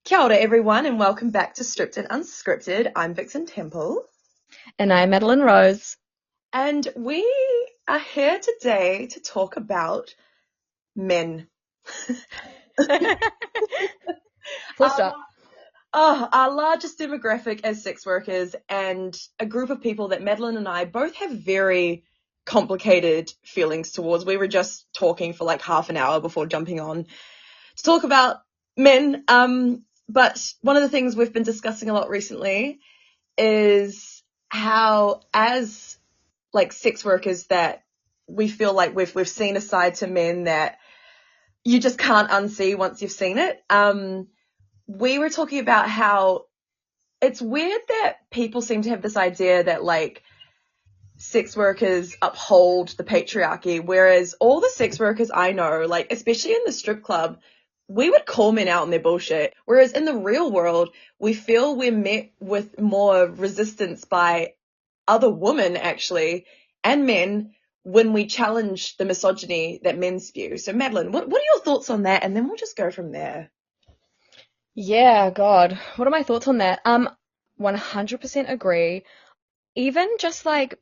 Kia ora everyone and welcome back to Stripped and Unscripted. I'm Vixen Temple And I'm Madeline Rose. and we are here today to talk about men. Full stop. Our largest demographic as sex workers and a group of people that Madeline and I both have very complicated feelings towards. We were just talking for like half an hour before jumping on to talk about men. But one of the things we've been discussing a lot recently is how as like sex workers that we feel like we've seen a side to men that you just can't unsee once you've seen it. We were talking about how it's weird that people seem to have this idea that like sex workers uphold the patriarchy, whereas all the sex workers I know, like especially in the strip club, we would call men out on their bullshit. Whereas in the real world, we feel we're met with more resistance by other women actually and men when we challenge the misogyny that men spew. So Madeline, what are your thoughts on that? And then we'll just go from there. Yeah, God. What are my thoughts on that? 100% agree. Even just like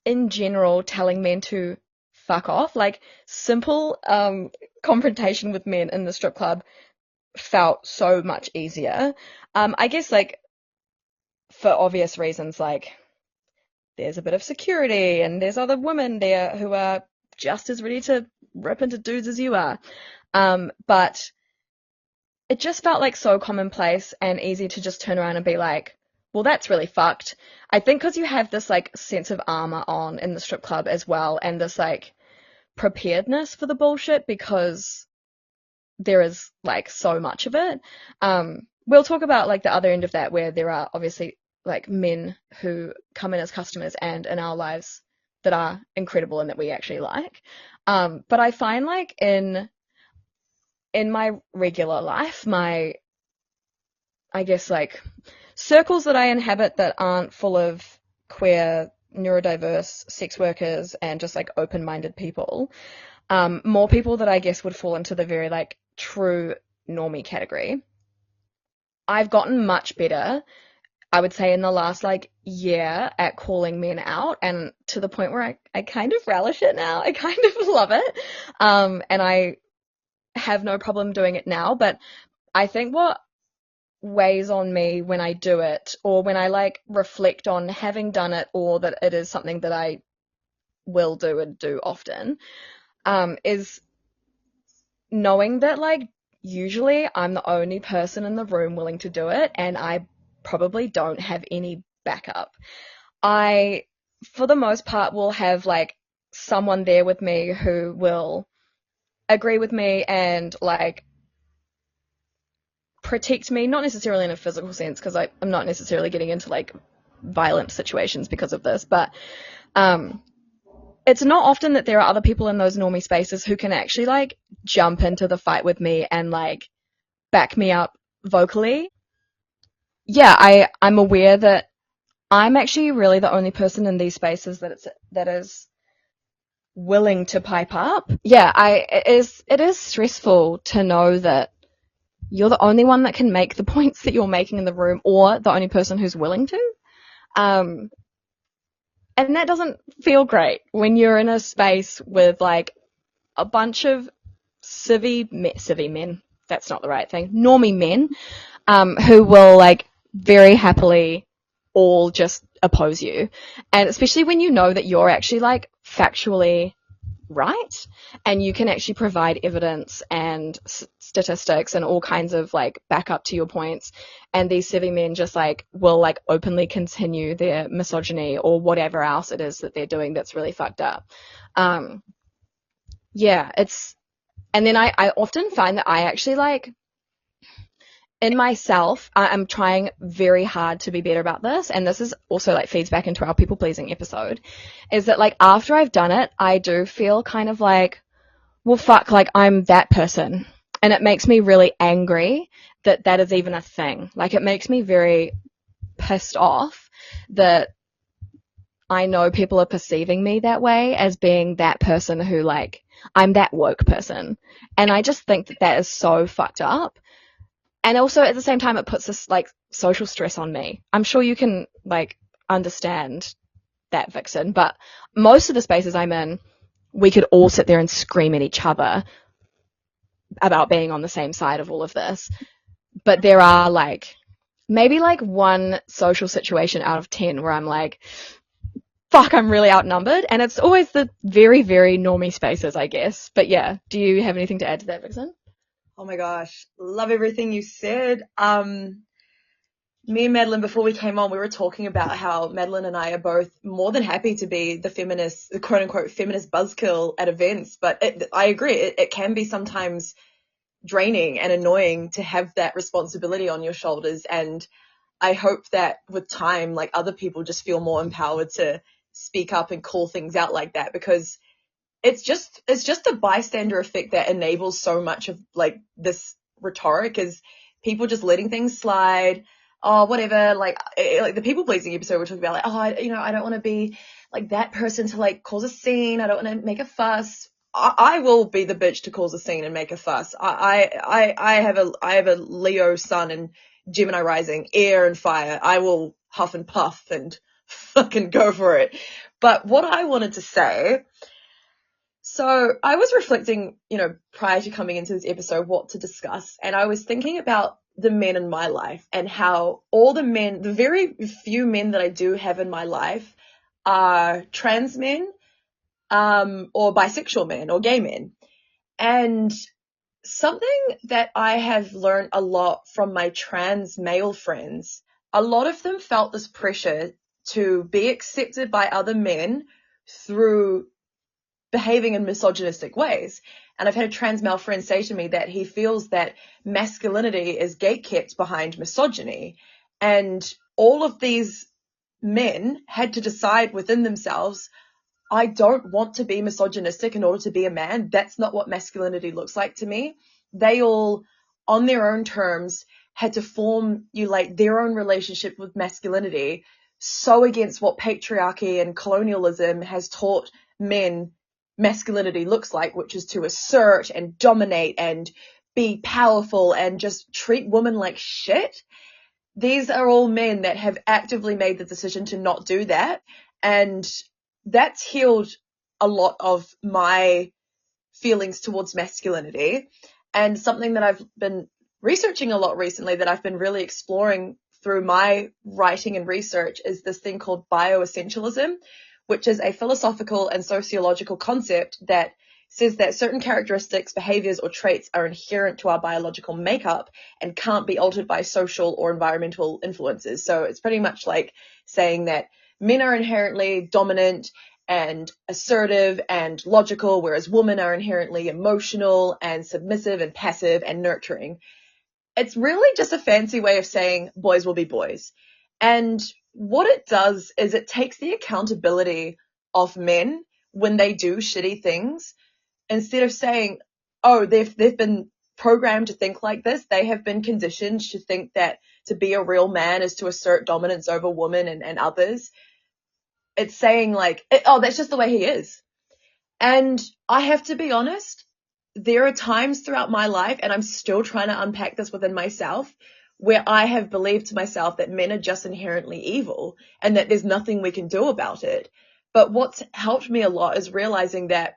in general telling men to fuck off, like simple confrontation with men in the strip club felt so much easier. I guess like for obvious reasons, like there's a bit of security and there's other women there who are just as ready to rip into dudes as you are. But it just felt like so commonplace and easy to just turn around and be like, well, that's really fucked. I think because you have this like sense of armor on in the strip club as well, and this like preparedness for the bullshit because there is like so much of it. We'll talk about like the other end of that where there are obviously like men who come in as customers and in our lives that are incredible and that we actually like. But I find like in my regular life, I guess like circles that I inhabit that aren't full of queer, neurodiverse sex workers and just like open-minded people, more people that I guess would fall into the very like true normie category. I've gotten much better, I would say, in the last like year at calling men out, and to the point where I kind of relish it now. I kind of love it. And I have no problem doing it now, but I think what weighs on me when I do it or when I like reflect on having done it or that it is something that I will do and do often, is knowing that like usually I'm the only person in the room willing to do it and I probably don't have any backup. I, for the most part, will have like someone there with me who will agree with me and like protect me, not necessarily in a physical sense, because I'm not necessarily getting into like violent situations because of this, but it's not often that there are other people in those normie spaces who can actually like jump into the fight with me and like back me up vocally. Yeah, I'm aware that I'm actually really the only person in these spaces that is willing to pipe up. Yeah, it is stressful to know that you're the only one that can make the points that you're making in the room or the only person who's willing to. Um, and that doesn't feel great when you're in a space with like a bunch of civvy men. That's not the right thing. Normie men, who will like very happily all just oppose you. And especially when you know that you're actually like factually right and you can actually provide evidence and statistics and all kinds of like backup to your points, and these civvy men just like will like openly continue their misogyny or whatever else it is that they're doing that's really fucked up. Yeah, and then I often find that I actually like in myself, I'm trying very hard to be better about this, and this is also like feeds back into our people pleasing episode, is that like after I've done it, I do feel kind of like, well, fuck, like I'm that person, and it makes me really angry that that is even a thing. Like it makes me very pissed off that I know people are perceiving me that way as being that person who like I'm that woke person, and I just think that that is so fucked up. And also at the same time, it puts this like social stress on me. I'm sure you can like understand that, Vixen, but most of the spaces I'm in, we could all sit there and scream at each other about being on the same side of all of this. But there are like maybe like one social situation out of 10 where I'm like, fuck, I'm really outnumbered. And it's always the very, very normie spaces, I guess. But yeah, do you have anything to add to that, Vixen? Oh my gosh, love everything you said. Me and Madeline, before we came on, we were talking about how Madeline and I are both more than happy to be the quote unquote feminist buzzkill at events. But I agree, it can be sometimes draining and annoying to have that responsibility on your shoulders. And I hope that with time, like other people just feel more empowered to speak up and call things out like that, because it's just a bystander effect that enables so much of like this rhetoric, is people just letting things slide. Oh, whatever, like the people pleasing episode we're talking about, like, oh, I don't want to be like that person to like cause a scene. I don't want to make a fuss. I will be the bitch to cause a scene and make a fuss. I have a Leo sun and Gemini rising, air and fire. I will huff and puff and fucking go for it. But what I wanted to say, so I was reflecting, prior to coming into this episode, what to discuss. And I was thinking about the men in my life and how all the very few men that I do have in my life are trans men, or bisexual men or gay men. And something that I have learned a lot from my trans male friends, a lot of them felt this pressure to be accepted by other men through behaving in misogynistic ways. And I've had a trans male friend say to me that he feels that masculinity is gatekept behind misogyny. And all of these men had to decide within themselves, I don't want to be misogynistic in order to be a man. That's not what masculinity looks like to me. They all, on their own terms, had to formulate their own relationship with masculinity, so against what patriarchy and colonialism has taught men masculinity looks like, which is to assert and dominate and be powerful and just treat women like shit. These are all men that have actively made the decision to not do that. And that's healed a lot of my feelings towards masculinity. And something that I've been researching a lot recently, that I've been really exploring through my writing and research, is this thing called bioessentialism, which is a philosophical and sociological concept that says that certain characteristics, behaviors, or traits are inherent to our biological makeup and can't be altered by social or environmental influences. So it's pretty much like saying that men are inherently dominant and assertive and logical, whereas women are inherently emotional and submissive and passive and nurturing. It's really just a fancy way of saying boys will be boys. And what it does is it takes the accountability of men when they do shitty things. Instead of saying, oh, they've been programmed to think like this, they have been conditioned to think that to be a real man is to assert dominance over women and others. It's saying like, oh, that's just the way he is. And I have to be honest, there are times throughout my life, and I'm still trying to unpack this within myself, where I have believed to myself that men are just inherently evil and that there's nothing we can do about it. But what's helped me a lot is realizing that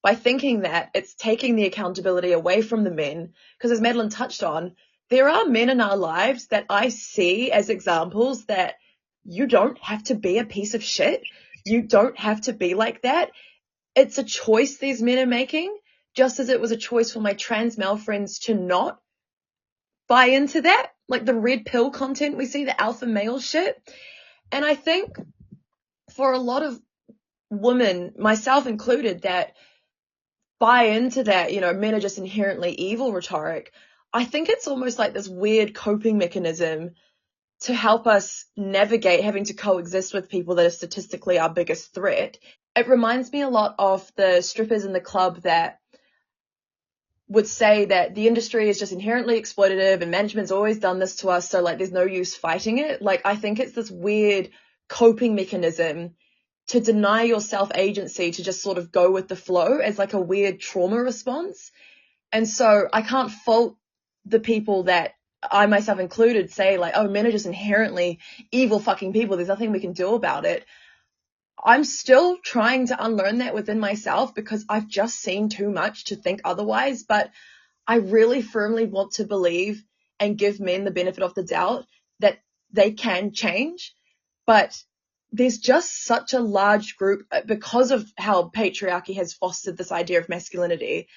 by thinking that, it's taking the accountability away from the men. Because as Madeline touched on, there are men in our lives that I see as examples that you don't have to be a piece of shit. You don't have to be like that. It's a choice these men are making, just as it was a choice for my trans male friends to not buy into that, like the red pill content we see, the alpha male shit. And I think for a lot of women, myself included, that buy into that, men are just inherently evil rhetoric, I think it's almost like this weird coping mechanism to help us navigate having to coexist with people that are statistically our biggest threat. It reminds me a lot of the strippers in the club that would say that the industry is just inherently exploitative and management's always done this to us, so like there's no use fighting it. Like, I think it's this weird coping mechanism to deny yourself agency, to just sort of go with the flow as like a weird trauma response. And so I can't fault the people that I myself included, say like, oh, men are just inherently evil fucking people, there's nothing we can do about it, I'm still trying to unlearn that within myself because I've just seen too much to think otherwise. But I really firmly want to believe and give men the benefit of the doubt that they can change. But there's just such a large group, because of how patriarchy has fostered this idea of masculinity.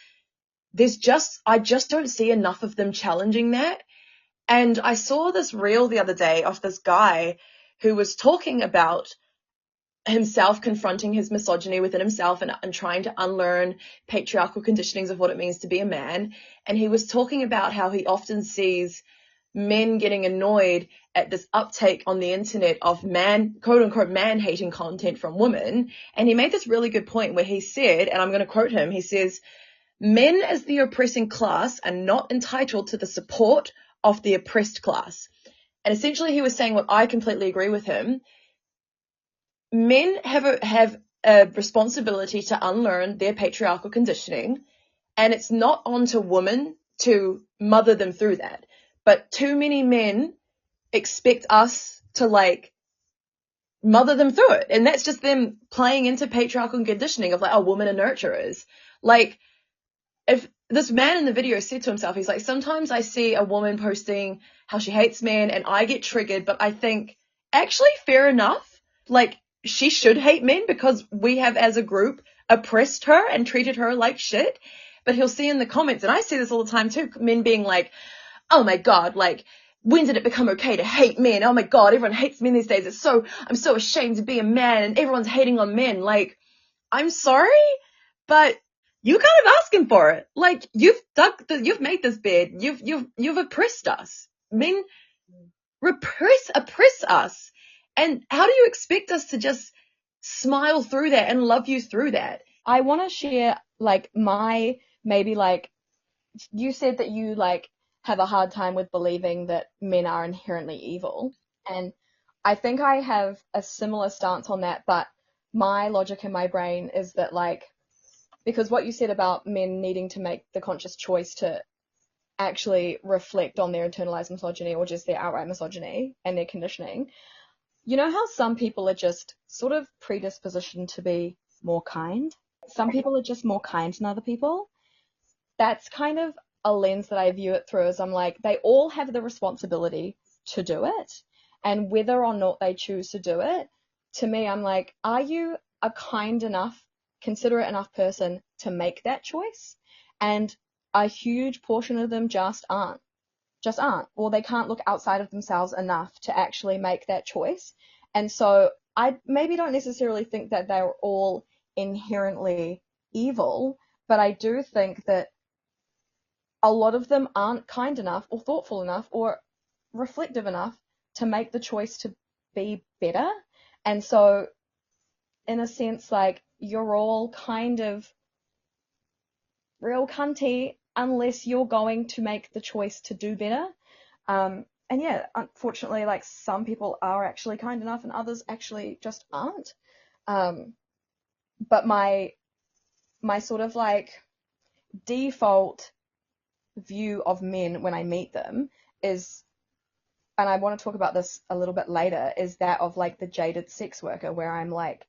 I just don't see enough of them challenging that. And I saw this reel the other day of this guy who was talking about himself confronting his misogyny within himself and trying to unlearn patriarchal conditionings of what it means to be a man. And he was talking about how he often sees men getting annoyed at this uptake on the internet of quote unquote man hating content from women. And he made this really good point where he said, and I'm going to quote him, he says, men as the oppressing class are not entitled to the support of the oppressed class. And essentially he was saying what I completely agree with him. Men have a responsibility to unlearn their patriarchal conditioning, and it's not on to women to mother them through that. But too many men expect us to like mother them through it, and that's just them playing into patriarchal conditioning of like, oh, women are nurturers. Like, if this man in the video said to himself, he's like, sometimes I see a woman posting how she hates men and I get triggered, but I think, actually, fair enough. Like, she should hate men because we have, as a group, oppressed her and treated her like shit. But he'll see in the comments, and I see this all the time too, men being like, oh my God, like, when did it become okay to hate men? Oh my God, everyone hates men these days. I'm so ashamed to be a man and everyone's hating on men. Like, I'm sorry, but you kind of asking for it. Like, you've made this bed. You've oppressed us. Men oppress us. And how do you expect us to just smile through that and love you through that? I want to share like maybe like you said that you like have a hard time with believing that men are inherently evil. And I think I have a similar stance on that, but my logic in my brain is that like, because what you said about men needing to make the conscious choice to actually reflect on their internalized misogyny or just their outright misogyny and their conditioning, you know how some people are just sort of predispositioned to be more kind? Some people are just more kind than other people. That's kind of a lens that I view it through, as I'm like, they all have the responsibility to do it. And whether or not they choose to do it, to me, I'm like, are you a kind enough, considerate enough person to make that choice? And a huge portion of them just aren't, or they can't look outside of themselves enough to actually make that choice. And so I maybe don't necessarily think that they're all inherently evil, but I do think that a lot of them aren't kind enough or thoughtful enough or reflective enough to make the choice to be better. And so, in a sense, like, you're all kind of real cunty unless you're going to make the choice to do better. And yeah, unfortunately, like, some people are actually kind enough and others actually just aren't. But my sort of like default view of men when I meet them is, and I want to talk about this a little bit later, is that of like the jaded sex worker, where I'm like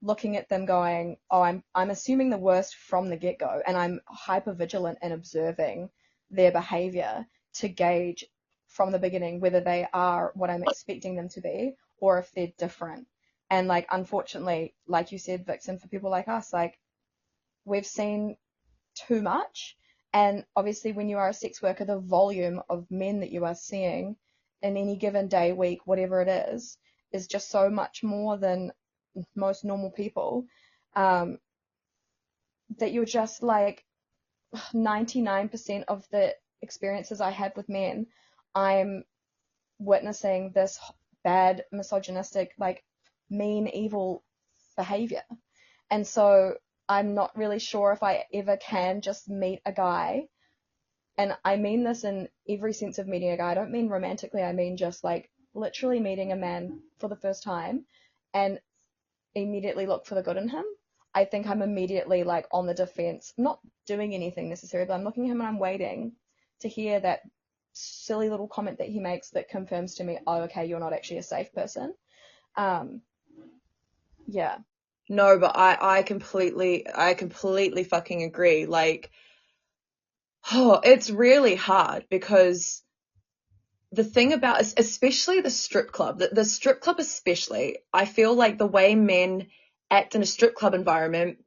looking at them going, oh, I'm assuming the worst from the get-go, and I'm hyper vigilant in observing their behavior to gauge from the beginning whether they are what I'm expecting them to be or if they're different. And like, unfortunately, like you said, Vixen, for people like us, like, we've seen too much. And obviously, when you are a sex worker, the volume of men that you are seeing in any given day, week, whatever it is just so much more than most normal people, that you're just like 99% of the experiences I had with men, I'm witnessing this bad, misogynistic, like mean, evil behavior. And so I'm not really sure if I ever can just meet a guy. And I mean this in every sense of meeting a guy. I don't mean romantically. I mean just like literally meeting a man for the first time and immediately look for the good in him. I think I'm immediately like on the defense, not doing anything necessarily, but I'm looking at him and I'm waiting to hear that silly little comment that he makes that confirms to me, oh, okay, you're not actually a safe person. Yeah. No, but I completely fucking agree. Like, oh, it's really hard because the thing about, especially the strip club, the strip club especially, I feel like the way men act in a strip club environment,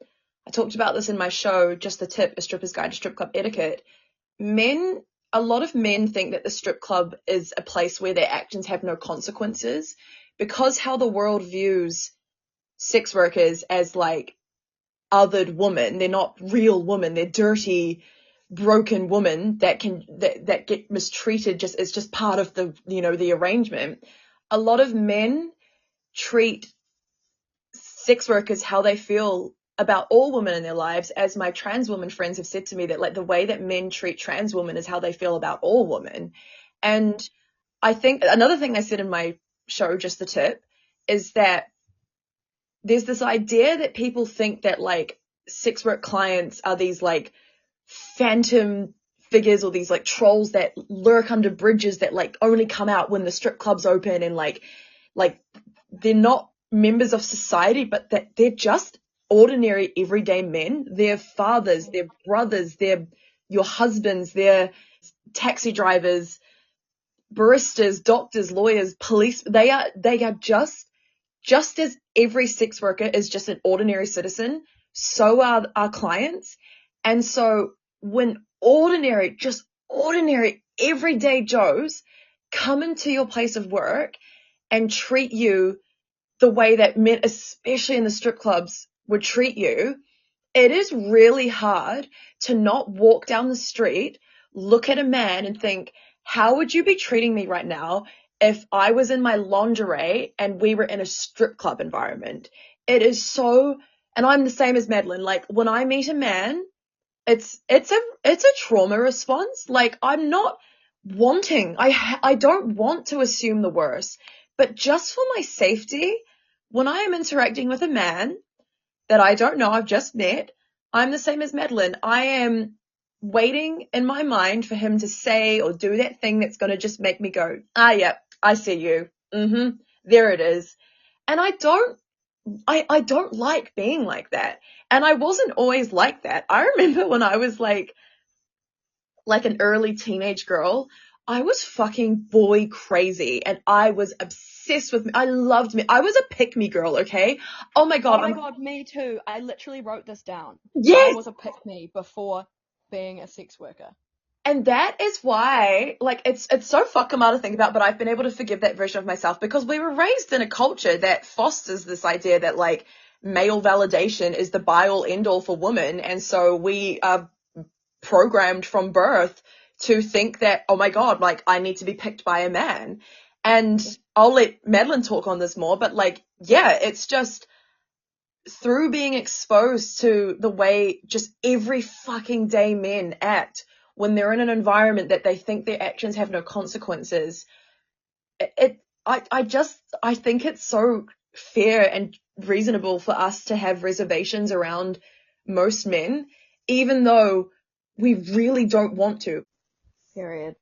I talked about this in my show, Just the Tip, A Stripper's Guide to Strip Club Etiquette. Men, a lot of men think that the strip club is a place where their actions have no consequences because how the world views sex workers as like othered women. They're not real women. They're dirty, broken women that get mistreated just as just part of the, the arrangement. A lot of men treat sex workers how they feel about all women in their lives, as my trans woman friends have said to me, that like the way that men treat trans women is how they feel about all women. And I think another thing I said in my show, Just the Tip, is that there's this idea that people think that like sex work clients are these like phantom figures or these like trolls that lurk under bridges that like only come out when the strip club's open, and like they're not members of society, but that they're just ordinary everyday men. They're fathers, they're brothers, they're your husbands, they're taxi drivers, baristas, doctors, lawyers, police. They are just as every sex worker is just an ordinary citizen, so are our clients. And so when just ordinary, everyday Joes come into your place of work and treat you the way that men, especially in the strip clubs, would treat you, it is really hard to not walk down the street, look at a man and think, how would you be treating me right now if I was in my lingerie and we were in a strip club environment? It is so, and I'm the same as Madeline. Like when I meet a man, it's a trauma response. Like I'm not wanting, I don't want to assume the worst, but just for my safety, when I am interacting with a man that I don't know, I've just met, I'm the same as Madeline. I am waiting in my mind for him to say or do that thing that's going to just make me go, ah, yep, I see you. There it is. And I don't like being like that. And I wasn't always like that. I remember when I was like an early teenage girl, I was fucking boy crazy and I was obsessed with me. I loved me. I was a pick me girl, okay? Oh my God. Oh my God, me too. I literally wrote this down. I Yes. was a pick-me before being a sex worker. And that is why, like, it's so fucking hard to think about, but I've been able to forgive that version of myself because we were raised in a culture that fosters this idea that, like, male validation is the be-all, end-all for women. And so we are programmed from birth to think that, oh my God, like, I need to be picked by a man. And I'll let Madeline talk on this more, but, like, yeah, it's just through being exposed to the way just every fucking day men act when they're in an environment that they think their actions have no consequences. I think it's so fair and reasonable for us to have reservations around most men, even though we really don't want to. Period.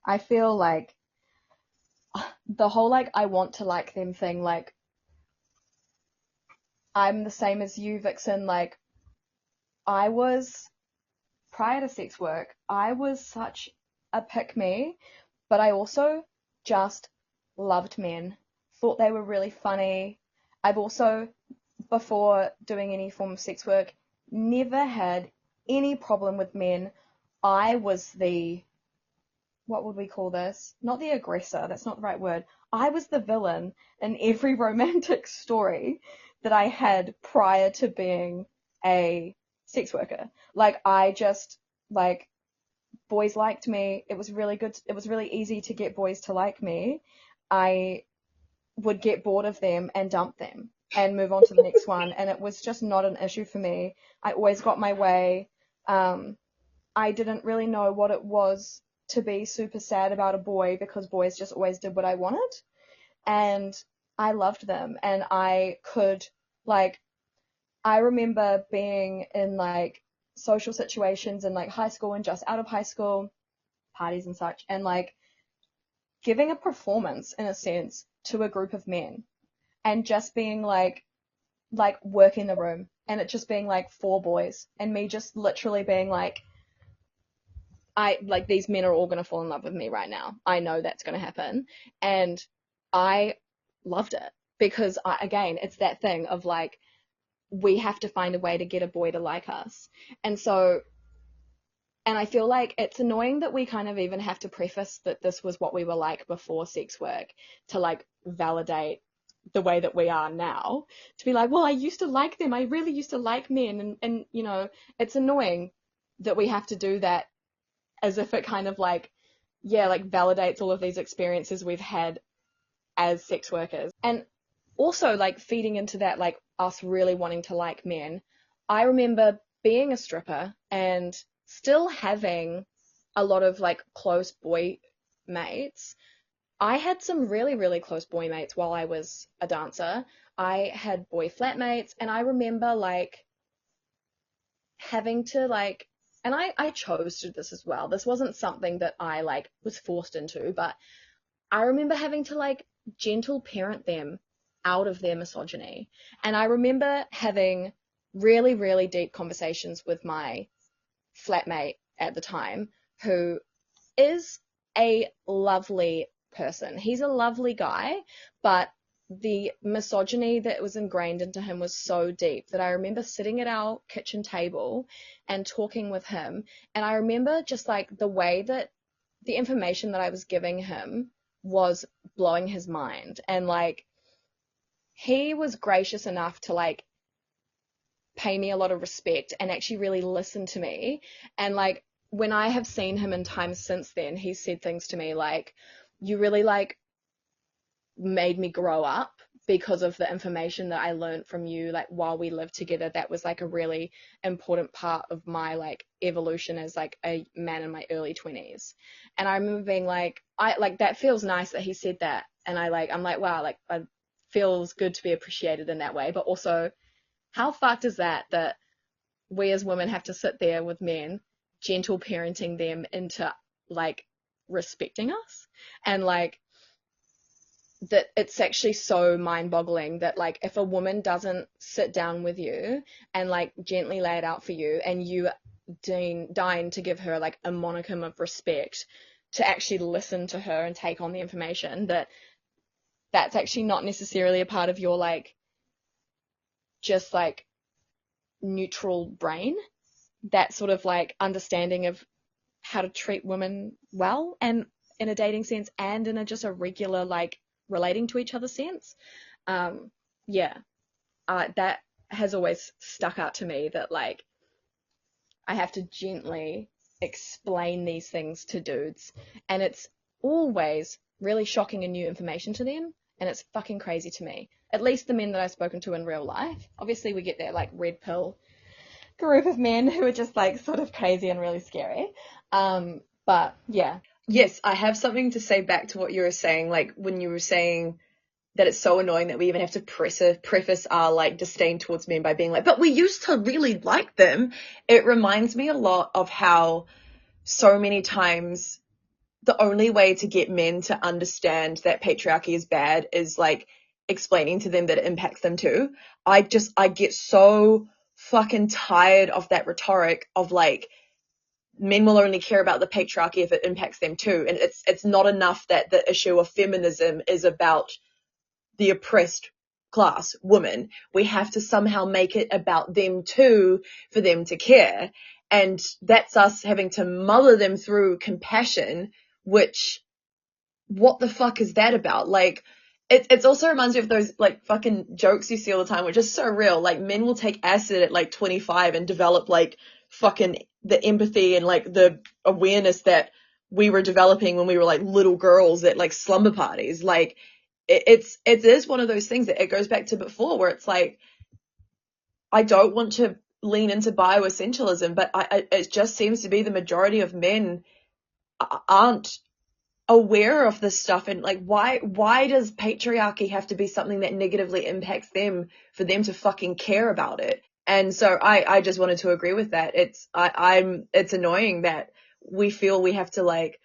I feel like the whole like I want to like them thing, like I'm the same as you, Vixen. Like I was prior to sex work, I was such a pick me, but I also just loved men. Thought they were really funny. I've also, before doing any form of sex work, never had any problem with men. I was the, what would we call this? Not the aggressor, that's not the right word. I was the villain in every romantic story that I had prior to being a sex worker. Like, I just, like, boys liked me. It was really good. It was really easy to get boys to like me. I would get bored of them and dump them and move on to the next one. And it was just not an issue for me. I always got my way. I didn't really know what it was to be super sad about a boy because boys just always did what I wanted. And I loved them. And I could, like, I remember being in like social situations in like high school and just out of high school parties and such, and like giving a performance in a sense to a group of men and just being like working the room and it just being like 4 boys and me just literally being like, these men are all going to fall in love with me right now. I know that's going to happen. And I loved it because again, it's that thing of like, we have to find a way to get a boy to like us. And so, and I feel like it's annoying that we kind of even have to preface that this was what we were like before sex work to like validate the way that we are now, to be like, well, I used to like them. I really used to like men. And you know, it's annoying that we have to do that as if it kind of like, yeah, like validates all of these experiences we've had as sex workers. And also like feeding into that, like us really wanting to like men. I remember being a stripper and still having a lot of like close boy mates. I had some really, really close boy mates while I was a dancer. I had boy flatmates, and I remember like having to like, and I chose to do this as well. This wasn't something that I like was forced into, but I remember having to like gentle parent them out of their misogyny. And I remember having really, really deep conversations with my flatmate at the time, who is a lovely person. He's a lovely guy, but the misogyny that was ingrained into him was so deep that I remember sitting at our kitchen table and talking with him. And I remember just like the way that the information that I was giving him was blowing his mind. And like, he was gracious enough to like pay me a lot of respect and actually really listen to me. And like, when I have seen him in times since then, he's said things to me like, you really like made me grow up because of the information that I learned from you, like while we lived together. That was like a really important part of my like evolution as like a man in my early 20s. And I remember being like, I like, that feels nice that he said that. And I'm like, wow, like it feels good to be appreciated in that way. But also, how fucked is that we as women have to sit there with men, gentle parenting them into like respecting us? And like, that it's actually so mind-boggling that like if a woman doesn't sit down with you and like gently lay it out for you, and you deign to give her like a monicum of respect to actually listen to her and take on the information, that's actually not necessarily a part of your like just like neutral brain, that sort of like understanding of how to treat women well, and in a dating sense and in a just a regular like relating to each other sense. Yeah, that has always stuck out to me, that like I have to gently explain these things to dudes, and it's always really shocking and new information to them, and it's fucking crazy to me. At least the men that I've spoken to in real life. Obviously we get that like red pill group of men who are just like sort of crazy and really scary. But yeah. Yes, I have something to say back to what you were saying, like when you were saying that it's so annoying that we even have to preface our like disdain towards men by being like, but we used to really like them. It reminds me a lot of how so many times the only way to get men to understand that patriarchy is bad is like explaining to them that it impacts them too. I get so fucking tired of that rhetoric of like, men will only care about the patriarchy if it impacts them too. And it's not enough that the issue of feminism is about the oppressed class, women. We have to somehow make it about them too for them to care. And that's us having to mother them through compassion, which, what the fuck is that about? Like, it also reminds me of those like fucking jokes you see all the time, which is so real. Like, men will take acid at like 25 and develop like fucking the empathy and like the awareness that we were developing when we were like little girls at like slumber parties. Like, it is one of those things that it goes back to before, where it's like, I don't want to lean into bioessentialism, but it just seems to be the majority of men aren't aware of this stuff. And like, why does patriarchy have to be something that negatively impacts them for them to fucking care about it? And so I just wanted to agree with that. It's annoying that we feel we have to like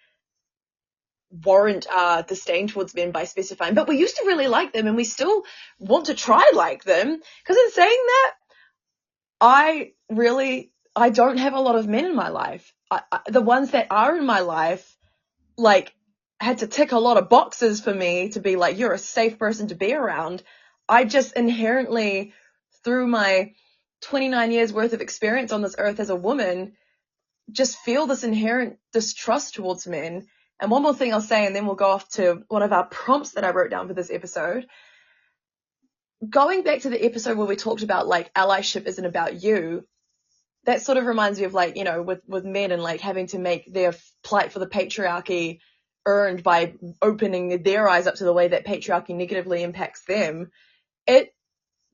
warrant our disdain towards men by specifying, but we used to really like them and we still want to try like them. Because in saying that, I don't have a lot of men in my life. The ones that are in my life, like, had to tick a lot of boxes for me to be like, you're a safe person to be around. I just inherently, through my 29 years worth of experience on this earth as a woman, just feel this inherent distrust towards men. And one more thing I'll say, and then we'll go off to one of our prompts that I wrote down for this episode. Going back to the episode where we talked about, like, allyship isn't about you, that sort of reminds me of, like, you know, with men and, like, having to make their plight for the patriarchy earned by opening their eyes up to the way that patriarchy negatively impacts them. It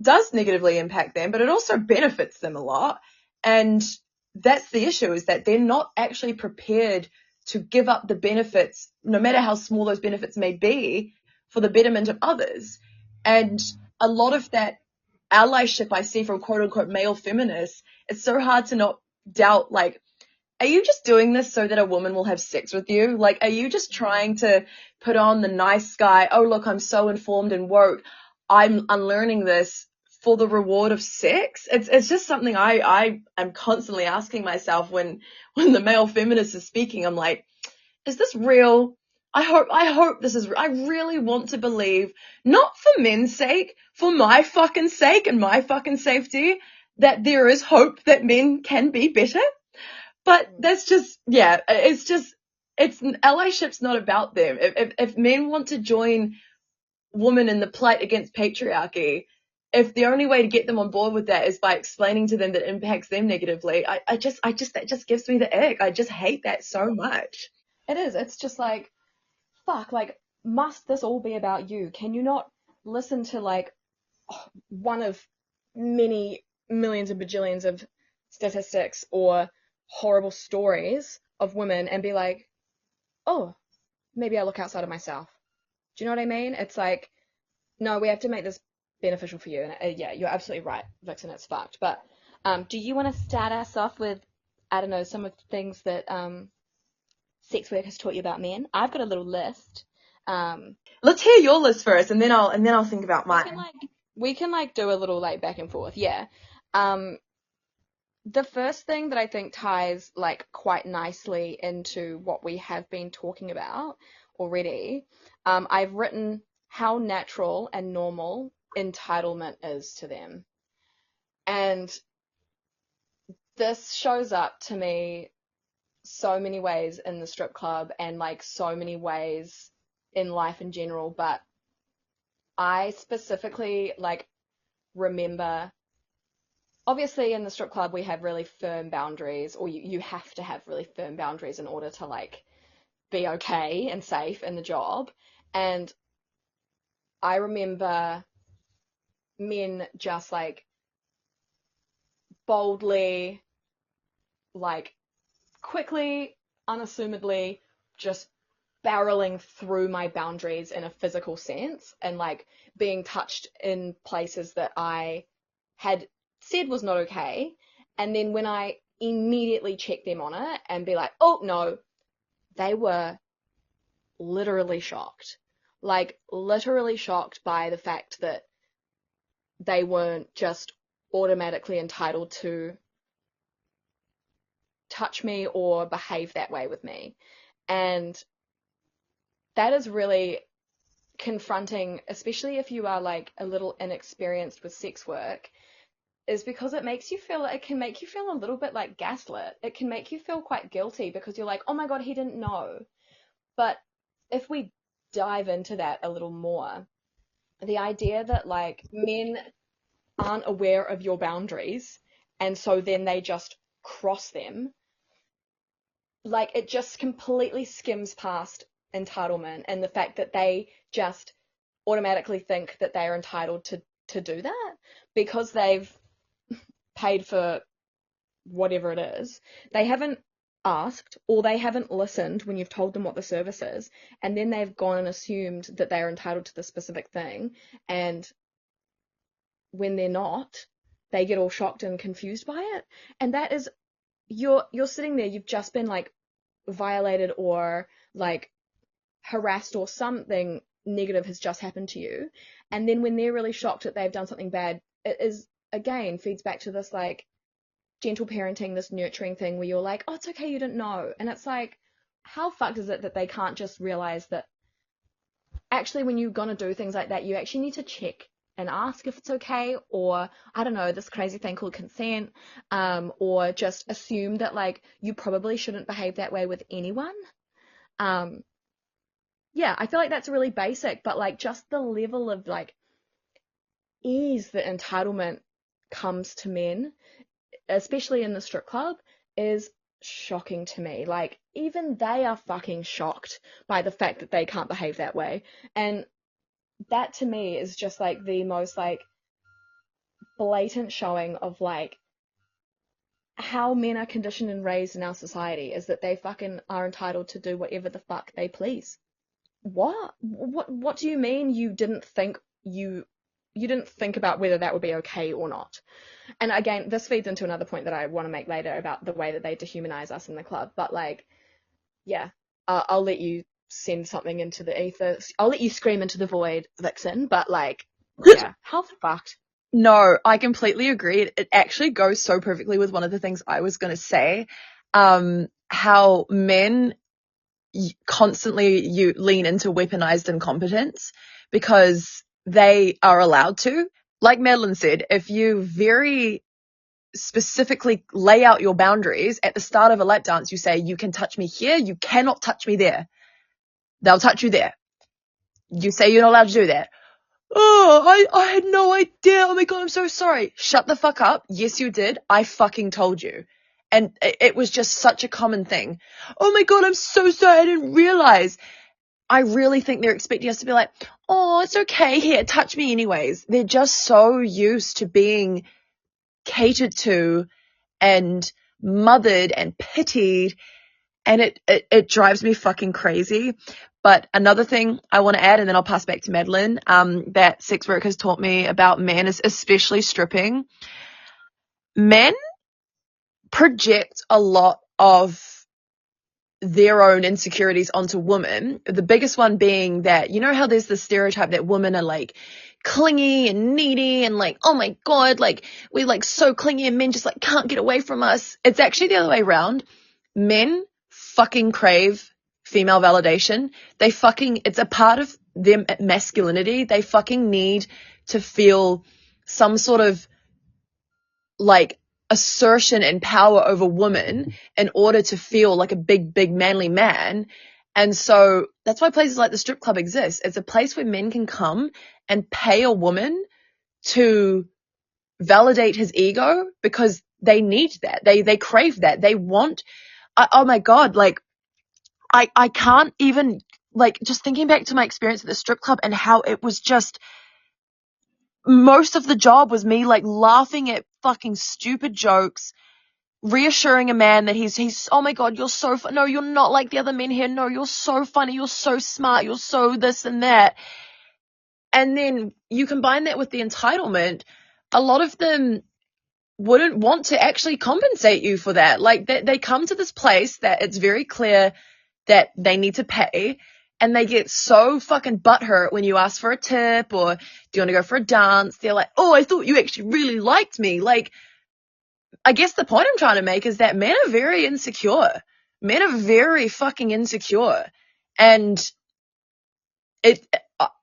does negatively impact them, but it also benefits them a lot. And that's the issue, is that they're not actually prepared to give up the benefits, no matter how small those benefits may be, for the betterment of others. And a lot of that allyship I see from quote unquote male feminists, it's so hard to not doubt, like, are you just doing this so that a woman will have sex with you? Like, are you just trying to put on the nice guy, oh, look, I'm so informed and woke, I'm unlearning this for the reward of sex? It's just something I am constantly asking myself when the male feminist is speaking. I'm like, is this real? I hope this is, I really want to believe, not for men's sake, for my fucking sake and my fucking safety, that there is hope that men can be better. But that's just, yeah, it's allyship's not about them. If men want to join women in the plight against patriarchy, if the only way to get them on board with that is by explaining to them that it impacts them negatively, I just, that just gives me the ick. I just hate that so much. It is. It's just like, fuck, like, must this all be about you? Can you not listen to, like, one of many millions and bajillions of statistics or horrible stories of women and be like, oh, maybe I look outside of myself. Do you know what I mean? It's like, no, we have to make this beneficial for you. And yeah, you're absolutely right, Vixen, it's fucked. But do you want to start us off with, I don't know, some of the things that sex work has taught you about men? I've got a little list. Let's hear your list first, and then I'll think about mine. We can do a little like back and forth, yeah. The first thing that I think ties like quite nicely into what we have been talking about already, I've written how natural and normal entitlement is to them. And this shows up to me so many ways in the strip club and like so many ways in life in general, but I specifically like remember, obviously in the strip club we have really firm boundaries, or you have to have really firm boundaries in order to like be okay and safe in the job. And I remember men just like boldly, like quickly, unassumedly, just barreling through my boundaries in a physical sense and like being touched in places that I had said was not okay. And then when I immediately check them on it and be like, oh no, they were literally shocked. Like literally shocked by the fact that they weren't just automatically entitled to touch me or behave that way with me. And that is really confronting, especially if you are like a little inexperienced with sex work, is because it can make you feel a little bit like gaslit. It can make you feel quite guilty because you're like, oh my God, he didn't know. But if we dive into that a little more, the idea that like men aren't aware of your boundaries and so then they just cross them, like it just completely skims past entitlement and the fact that they just automatically think that they are entitled to do that because they've paid for whatever it is. They haven't asked or they haven't listened when you've told them what the service is, and then they've gone and assumed that they are entitled to the specific thing, and when they're not, they get all shocked and confused by it. And that is, you're sitting there, you've just been like violated or like harassed or something negative has just happened to you. And then when they're really shocked that they've done something bad, it is, again, feeds back to this like gentle parenting, this nurturing thing where you're like, oh, it's okay, you didn't know. And it's like, how fucked is it that they can't just realize that actually when you're gonna do things like that, you actually need to check and ask if it's okay, or I don't know, this crazy thing called consent, or just assume that like you probably shouldn't behave that way with anyone. Um, yeah, I feel like that's really basic, but like just the level of like ease that entitlement comes to men, especially in the strip club, is shocking to me. Like, even they are fucking shocked by the fact that they can't behave that way. And that to me is just like the most like blatant showing of like how men are conditioned and raised in our society, is that they fucking are entitled to do whatever the fuck they please. What do you mean you didn't think about whether that would be okay or not? And again, this feeds into another point that I want to make later about the way that they dehumanize us in the club. But like, yeah, I'll let you send something into the ether. I'll let you scream into the void, Vixen. But like, yeah, how fucked. No, I completely agree. It actually goes so perfectly with one of the things I was going to say. How men constantly you lean into weaponized incompetence because they are allowed to. Like Madeline said, if you very specifically lay out your boundaries at the start of a lap dance, you say, you can touch me here, you cannot touch me there. They'll touch you there. You say you're not allowed to do that. Oh, I had no idea. Oh my God, I'm so sorry. Shut the fuck up. Yes, you did. I fucking told you. And it was just such a common thing. Oh my God, I'm so sorry. I didn't realize. I really think they're expecting us to be like, oh, it's okay. Here, touch me anyways. They're just so used to being catered to and mothered and pitied. And it drives me fucking crazy. But another thing I want to add, and then I'll pass back to Madeline, that sex work has taught me about men, is especially stripping. Men project a lot of their own insecurities onto women. The biggest one being that, you know how there's the stereotype that women are like clingy and needy and like, oh my God, like we're like so clingy and men just like can't get away from us. It's actually the other way around. Men fucking crave female validation. It's a part of their masculinity. They fucking need to feel some sort of like assertion and power over women in order to feel like a big manly man. And so that's why places like the strip club exist. It's a place where men can come and pay a woman to validate his ego because they need that. They crave that. They want, oh my God, like I can't even, like, just thinking back to my experience at the strip club and how it was just, most of the job was me like laughing at fucking stupid jokes, reassuring a man that he's oh my God, you're so fun. No, you're not like the other men here. No, you're so funny. You're so smart. You're so this and that. And then you combine that with the entitlement. A lot of them wouldn't want to actually compensate you for that. Like they come to this place that it's very clear that they need to pay, and they get so fucking butthurt when you ask for a tip or do you want to go for a dance? They're like, oh, I thought you actually really liked me. Like, I guess the point I'm trying to make is that men are very insecure. Men are very fucking insecure. And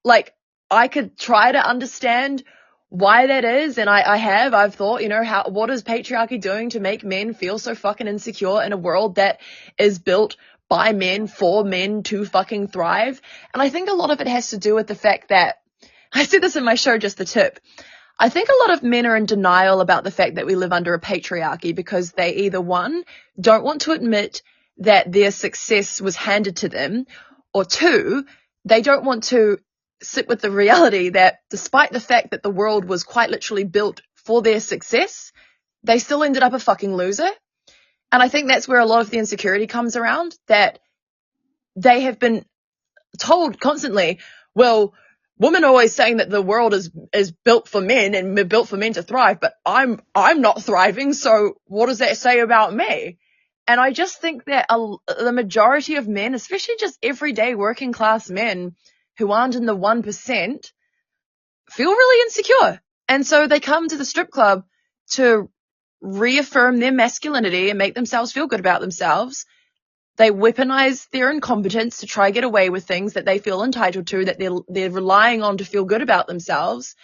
like, I could try to understand why that is. And I've thought, you know, what is patriarchy doing to make men feel so fucking insecure in a world that is built by men for men to fucking thrive? And I think a lot of it has to do with the fact that, I said this in my show, just the tip. I think a lot of men are in denial about the fact that we live under a patriarchy because they either, one, don't want to admit that their success was handed to them, or two, they don't want to sit with the reality that despite the fact that the world was quite literally built for their success, they still ended up a fucking loser. And I think that's where a lot of the insecurity comes around, that they have been told constantly, well, women are always saying that the world is built for men and built for men to thrive, but I'm not thriving, so what does that say about me? And I just think that the majority of men, especially just everyday working class men who aren't in the 1%, feel really insecure. And so they come to the strip club to reaffirm their masculinity and make themselves feel good about themselves. They weaponize their incompetence to try get away with things that they feel entitled to, that they're relying on to feel good about themselves.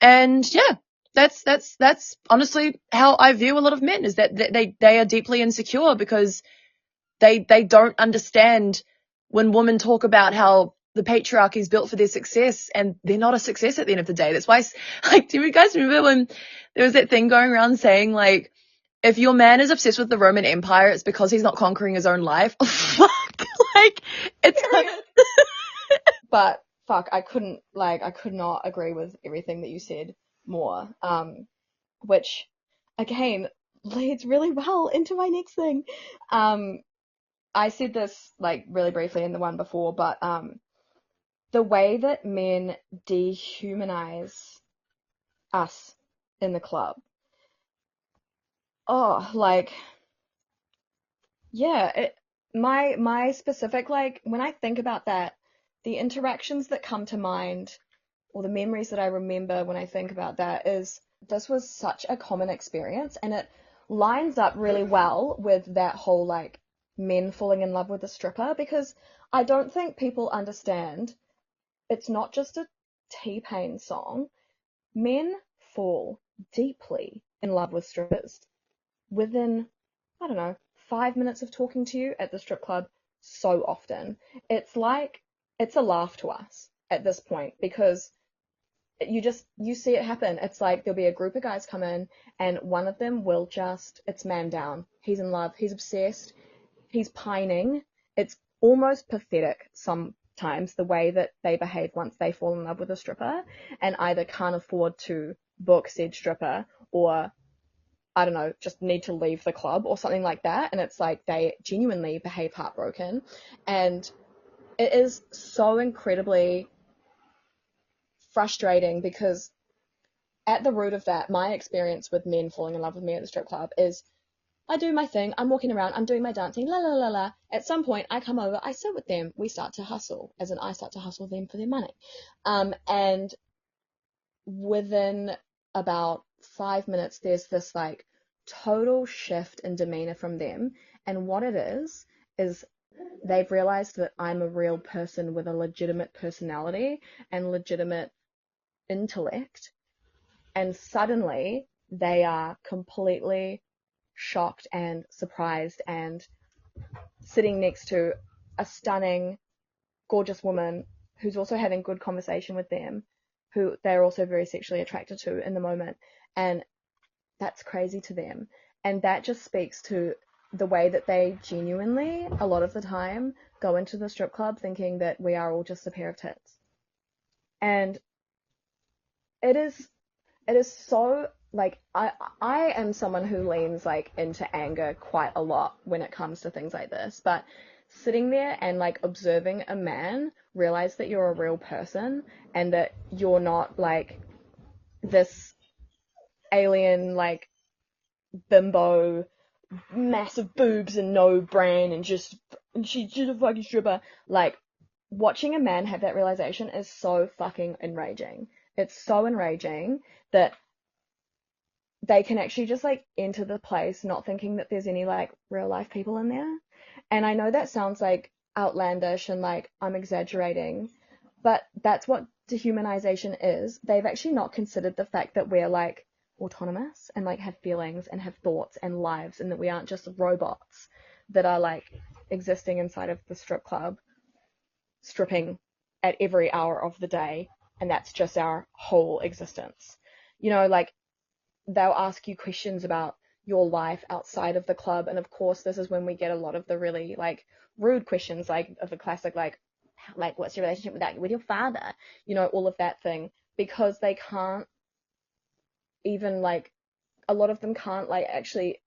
And yeah, that's honestly how I view a lot of men, is that they are deeply insecure because they don't understand when women talk about how the patriarchy is built for their success, and they're not a success at the end of the day. That's why, like, do you guys remember when there was that thing going around saying, like, if your man is obsessed with the Roman Empire, it's because he's not conquering his own life? Fuck. Like, it's like, But fuck, I could not agree with everything that you said more. Which again leads really well into my next thing. I said this like really briefly in the one before, but the way that men dehumanize us in the club. Oh, like, yeah, my specific, like, when I think about that, the interactions that come to mind, or the memories that I remember when I think about that, is this was such a common experience, and it lines up really well with that whole like men falling in love with a stripper, because I don't think people understand it's not just a T-Pain song. Men fall deeply in love with strippers within, I don't know, 5 minutes of talking to you at the strip club so often. It's like, it's a laugh to us at this point, because you see it happen. It's like there'll be a group of guys come in and one of them will just, it's man down. He's in love. He's obsessed. He's pining. It's almost pathetic sometimes the way that they behave once they fall in love with a stripper and either can't afford to book said stripper, or I don't know, just need to leave the club or something like that. And it's like they genuinely behave heartbroken. And it is so incredibly frustrating, because at the root of that, my experience with men falling in love with me at the strip club is I do my thing, I'm walking around, I'm doing my dancing, la la la la. At some point, I come over, I sit with them, we start to hustle, as in I start to hustle them for their money. And within about 5 minutes, there's this like total shift in demeanor from them. And what it is they've realized that I'm a real person with a legitimate personality and legitimate intellect. And suddenly they are completely shocked and surprised and sitting next to a stunning, gorgeous woman who's also having good conversation with them, who they're also very sexually attracted to in the moment. And that's crazy to them. And that just speaks to the way that they genuinely, a lot of the time, go into the strip club thinking that we are all just a pair of tits. And it is so like I am someone who leans like into anger quite a lot when it comes to things like this, but sitting there and like observing a man realize that you're a real person and that you're not like this alien like bimbo, massive boobs and no brain and she's just a fucking stripper. Like, watching a man have that realization is so fucking enraging. It's so enraging that they can actually just like enter the place not thinking that there's any like real life people in there. And I know that sounds like outlandish and like I'm exaggerating, but that's what dehumanization is. They've actually not considered the fact that we're like autonomous and like have feelings and have thoughts and lives, and that we aren't just robots that are like existing inside of the strip club, stripping at every hour of the day, and that's just our whole existence. You know, like, they'll ask you questions about your life outside of the club, and of course this is when we get a lot of the really like rude questions, like of the classic like what's your relationship with your father, you know, all of that thing, because they can't even like, a lot of them can't like actually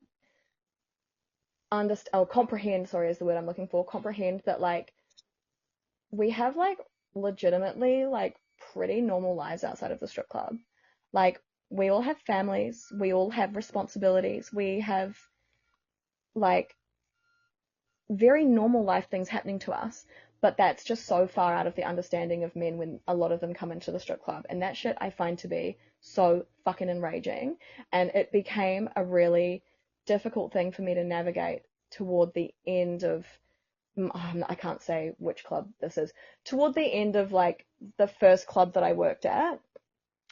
understand or comprehend, sorry is the word I'm looking for, comprehend that like we have like legitimately like pretty normal lives outside of the strip club. Like, we all have families, we all have responsibilities, we have like very normal life things happening to us, but that's just so far out of the understanding of men when a lot of them come into the strip club. And that shit I find to be so fucking enraging. And it became a really difficult thing for me to navigate toward the end of, I can't say which club this is, toward the end of like the first club that I worked at.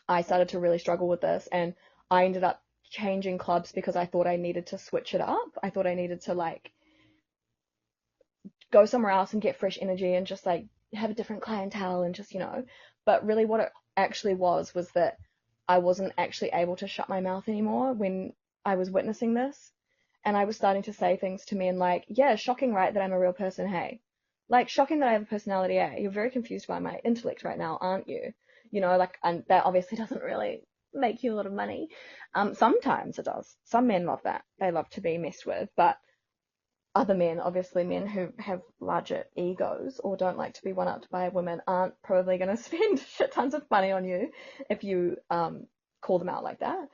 I started to really struggle with this, and I ended up changing clubs because I thought I needed to switch it up. I thought I needed to like go somewhere else and get fresh energy and just like have a different clientele and just, but really what it actually was that I wasn't actually able to shut my mouth anymore when I was witnessing this. And I was starting to say things to men like, yeah, shocking, right, that I'm a real person, hey. Like, shocking that I have a personality, hey. You're very confused by my intellect right now, aren't you? Like, and that obviously doesn't really make you a lot of money. Sometimes it does. Some men love that. They love to be messed with, but other men, obviously men who have larger egos or don't like to be one-upped by women, aren't probably going to spend shit tons of money on you if you call them out like that.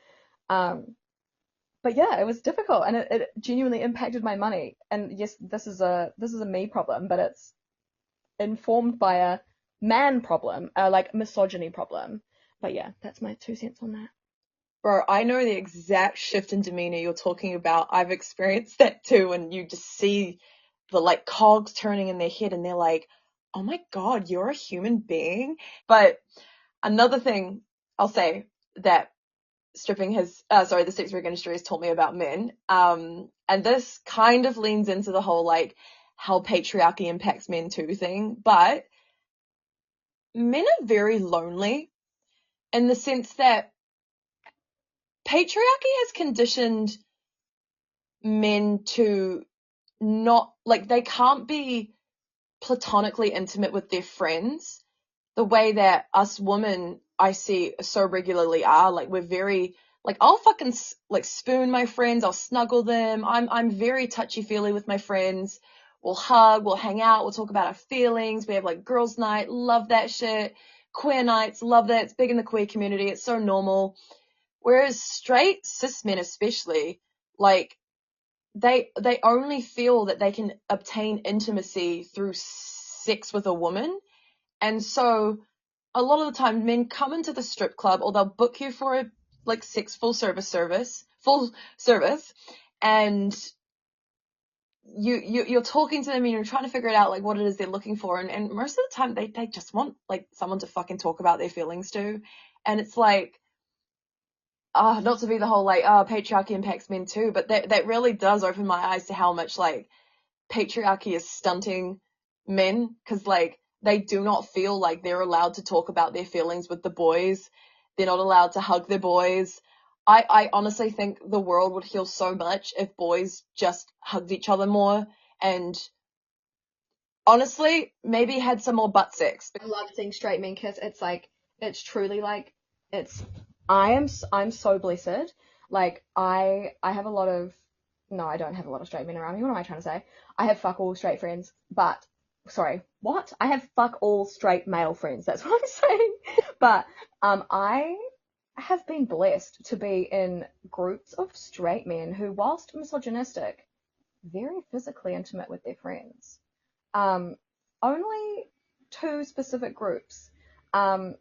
But yeah, it was difficult, and it genuinely impacted my money. And yes, this is a me problem, but it's informed by a man problem, like misogyny problem. But yeah, that's my 2 cents on that. Bro, I know the exact shift in demeanor you're talking about. I've experienced that too, and you just see the like cogs turning in their head and they're like, oh my God, you're a human being. But another thing I'll say that the sex work industry has taught me about men, and this kind of leans into the whole like how patriarchy impacts men too thing, but men are very lonely in the sense that patriarchy has conditioned men to not, like, they can't be platonically intimate with their friends the way that us women I see so regularly are. Like, we're very, like, I'll fucking like spoon my friends, I'll snuggle them. I'm very touchy-feely with my friends. We'll hug, we'll hang out, we'll talk about our feelings. We have like girls' night, love that shit. Queer nights, love that. It's big in the queer community. It's so normal. Whereas straight cis men especially, like, they only feel that they can obtain intimacy through sex with a woman. And so a lot of the time men come into the strip club, or they'll book you for a like sex full service, and you're talking to them and you're trying to figure it out, like, what it is they're looking for, and most of the time they just want like someone to fucking talk about their feelings to. And it's like, not to be the whole like, patriarchy impacts men too, but that really does open my eyes to how much like patriarchy is stunting men, because like they do not feel like they're allowed to talk about their feelings with the boys. They're not allowed to hug their boys. I honestly think the world would heal so much if boys just hugged each other more, and honestly maybe had some more butt sex. I love seeing straight men kiss. It's like, it's truly like, it's, I'm so blessed. Like, I have a lot of, no, I don't have a lot of straight men around me. What am I trying to say? I have fuck all straight friends, but, sorry, what? I have fuck all straight male friends. That's what I'm saying. But, I have been blessed to be in groups of straight men who, whilst misogynistic, very physically intimate with their friends. Um, Only two specific groups. Um,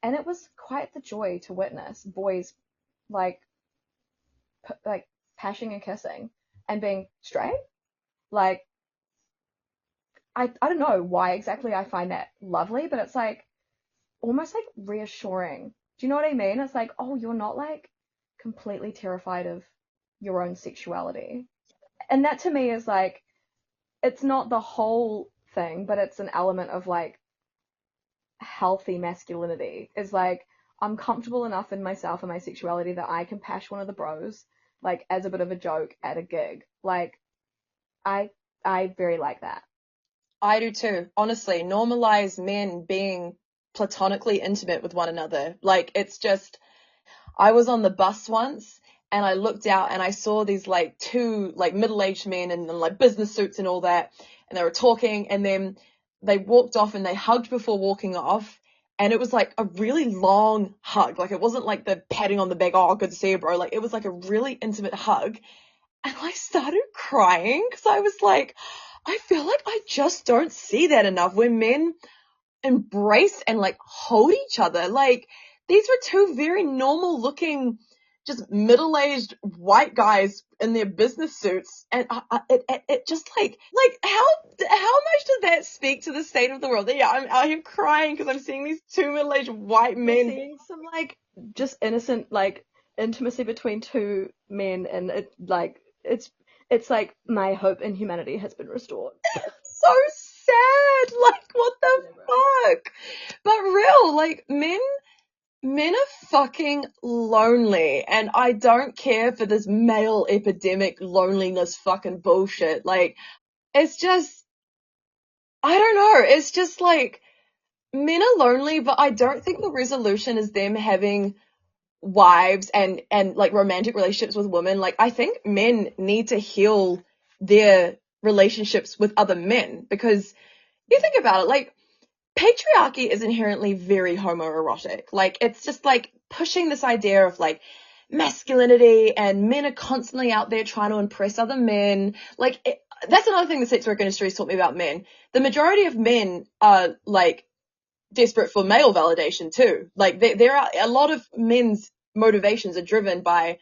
and it was quite the joy to witness boys like like pashing and kissing and being straight. Like, I don't know why exactly I find that lovely, but it's like almost like reassuring. Do you know what I mean? It's like, oh, you're not like completely terrified of your own sexuality. And that to me is like, it's not the whole thing, but it's an element of like healthy masculinity. Is like, I'm comfortable enough in myself and my sexuality that I can pash one of the bros like as a bit of a joke at a gig. Like, I I very like that. I do too. Honestly, normalize men being platonically intimate with one another. Like, it's just, I was on the bus once and I looked out and I saw these like two like middle-aged men in like business suits and all that, and they were talking, and then they walked off and they hugged before walking off, and it was like a really long hug. Like, it wasn't like the patting on the back, oh, good to see you, bro. Like, it was like a really intimate hug. and I started crying because I was like, I feel like I just don't see that enough where men embrace and like hold each other. Like these were two very normal looking, just middle-aged white guys in their business suits, and it just like how much does that speak to the state of the world? Yeah, I'm out here crying because I'm seeing these two middle-aged white You're men. seeing some like just innocent like intimacy between two men, and it's like my hope in humanity has been restored. So sad. Like what the Whatever. fuck? But real, like men are fucking lonely, and I don't care for this male epidemic loneliness fucking bullshit. Like, it's just, I don't know, it's just like, men are lonely, but I don't think the resolution is them having wives and like romantic relationships with women. Like, I think men need to heal their relationships with other men, because you think about it, like, patriarchy is inherently very homoerotic. Like, it's just like pushing this idea of like masculinity, and men are constantly out there trying to impress other men. Like, that's another thing the sex work industry has taught me about men. The majority of men are like desperate for male validation too. Like, there are a lot of men's motivations are driven by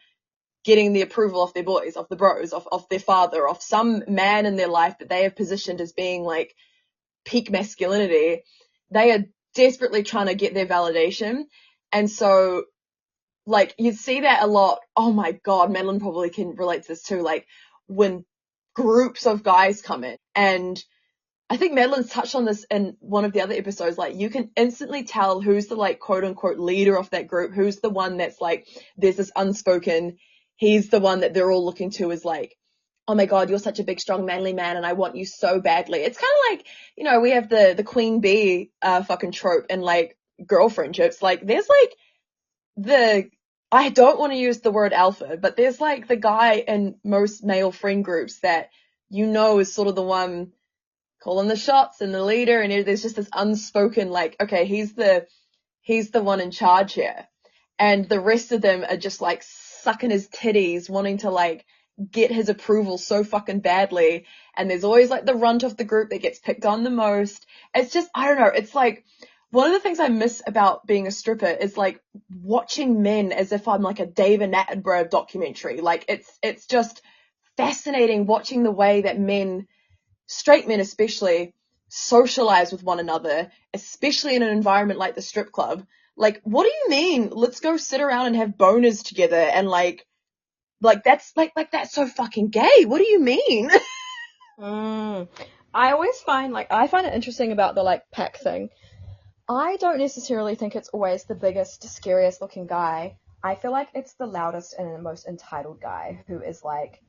getting the approval of their boys, of the bros, of their father, of some man in their life that they have positioned as being like peak masculinity. They are desperately trying to get their validation. And so, like, you see that a lot. Oh my God, Madeline probably can relate to this too. Like, when groups of guys come in, and I think Madeline's touched on this in one of the other episodes, like, you can instantly tell who's the, like, quote unquote leader of that group, who's the one that's like, there's this unspoken, he's the one that they're all looking to as like, oh my God, you're such a big, strong, manly man, and I want you so badly. It's kind of like, we have the queen bee fucking trope in like girl friendships. Like, there's like the, I don't want to use the word alpha, but there's like the guy in most male friend groups that is sort of the one calling the shots and the leader, and there's just this unspoken like, okay, he's the one in charge here, and the rest of them are just like sucking his titties, wanting to like get his approval so fucking badly. And there's always like the runt of the group that gets picked on the most. It's just, I don't know, it's like one of the things I miss about being a stripper is like watching men as if I'm like a David Attenborough documentary. Like, it's just fascinating watching the way that men, straight men especially, socialize with one another, especially in an environment like the strip club. Like, what do you mean? Let's go sit around and have boners together, and like that's like that's so fucking gay. What do you mean? Mm. I find it interesting about the like pack thing. I don't necessarily think it's always the biggest, scariest looking guy. I feel like it's the loudest and the most entitled guy who is like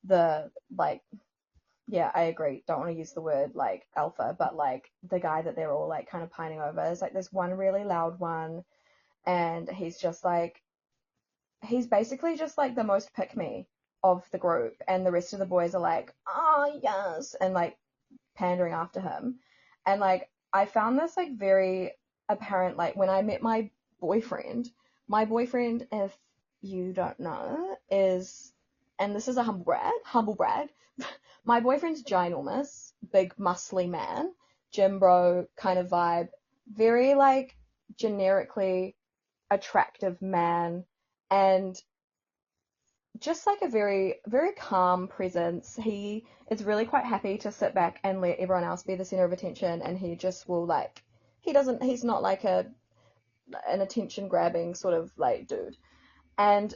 the like yeah, I agree. Don't want to use the word like alpha, but like the guy that they're all like kind of pining over is like there's one really loud one, and he's basically just like the most pick me of the group, and the rest of the boys are like, oh yes, and like pandering after him. And like I found this like very apparent like when I met my boyfriend, if you don't know, is, and this is a humble brag, my boyfriend's ginormous, big muscly man, gym bro kind of vibe, very like generically attractive man, and just like a very, very calm presence. He is really quite happy to sit back and let everyone else be the center of attention, and he just will like, he's not like an attention grabbing sort of like dude. And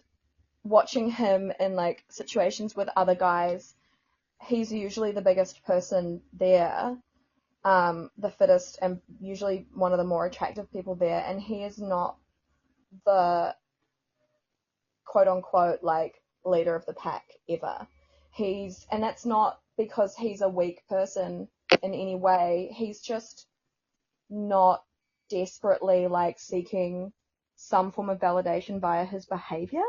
watching him in like situations with other guys, he's usually the biggest person there, the fittest, and usually one of the more attractive people there, and he is not the quote unquote like leader of the pack ever. And that's not because he's a weak person in any way. He's just not desperately like seeking some form of validation via his behavior.